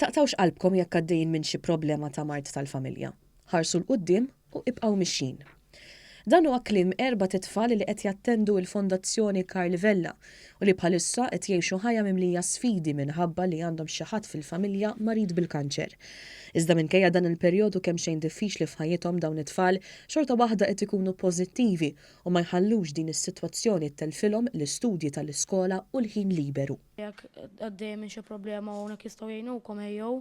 Taqtawx qalbkom jekk għaddejjin minn xi problema ta' mart tal-familja. Ħarsu l-qudiem u ibqgħu mixjin. Dan huwa kliem 4 titfal li qed jattendu l-Fondazzjoni Karl Vella u li bħalissa qed jgħixu ħajja mimlija sfidi minħabba li għandhom xi ħadd fil-familja marid bil-kanċer. Iżda minkejja dan il-perjodu kemm xejn diffiċli f'ħajjithom dawn it-tfal, xorta waħda qed ikunu pożittivi u ma jħallux din is-sitwazzjoni telfilhom l-istudji tal-iskola u l-ħin liberu. Jekk għaddej minn xi problema hawnhekk jistgħu jgħinukom ejjew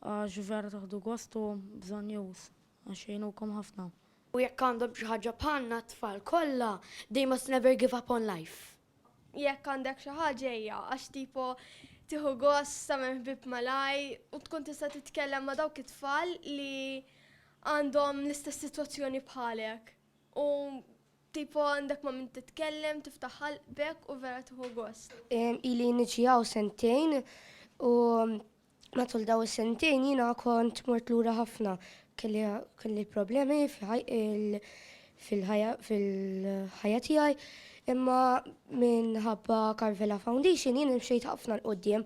għax vera taħdu gostu bżonn jus għax jgħinukom ħafna. U jekk għandhom xi ħaġa bħalna tfal kollha, they must never give up on life. Jekk għandek xi ħaġa hija għax tipo tieħu gost tagħmel ħbieb malaj u tkun tista' titkellem ma' dawk it-tfal li għandhom l-istess sitwazzjoni bħalek. U tipo għandek ma' min titkellem, tiftaħ qalbek u vera tieħu gost. Ili niċjaw sentejn u matul daw is-sentejn jiena kont mort lura ħafna. Kelli problemi fil-ħajja tiegħi, imma minħabba Karl Vella Foundation jien imxejt ħafna l-qudiem.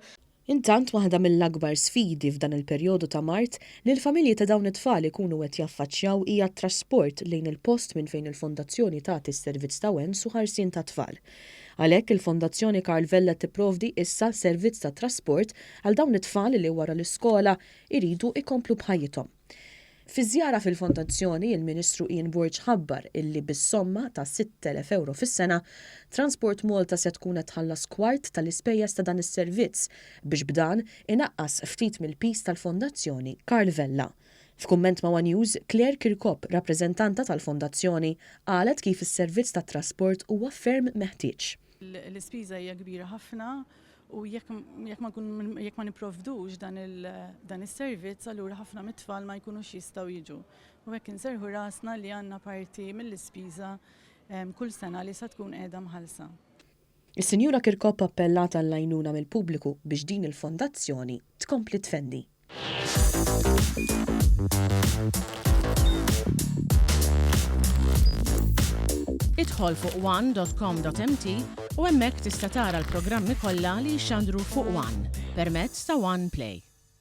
Intant waħda mill-akbar sfidi f'dan il-perjodu ta' Mart li l-familji ta' dawn it-tfal ikunu qed jaffaċċjaw hija t-trasport lejn il-post minn fejn il-Fondazzjoni tagħti s-servizz ta' wens u ħarsien ta' tfal. Għalhekk il-Fondazzjoni Karl Vella tipprovdi issa servizz ta' trasport għal dawn it-tfal li wara l-iskola jridu ikomplu bħajjithom. Fi żjara fil-Fondazzjoni, il-Ministru Ian Burge ħabbar illi bis-somma ta' 6,000 euro fis-sena, Transport Malta se tkun qed tħallas kwart tal-ispejjeż ta' dan is-servizz biex b'dan inaqqas ftit mill-pis tal-Fondazzjoni Karl Vella. F'kumment ma' One News, Claire Kirkop, rappreżentanta tal-Fondazzjoni, qalet kif is-servizz tat-trasport huwa ferm meħtieġ. L-ispiża hija kbira ħafna u jekk ma nipprovdux dan is-servizz allura ħafna mit-tfal ma jkunux jistgħu jiġu. U hekk inserħu rasna li għandna parti mill-ispiża kull sena li se tkun qiegħda mħallsa. Is-Sinjura Kirkop appellat għall-għajnuna mill-pubbliku biex din il-fondazzjoni tkompli tfendi. Idħol fuq one.com.mt u hemmhekk tista' tara l-programmi kollha li jxandru fuq One permezz ta' One Play.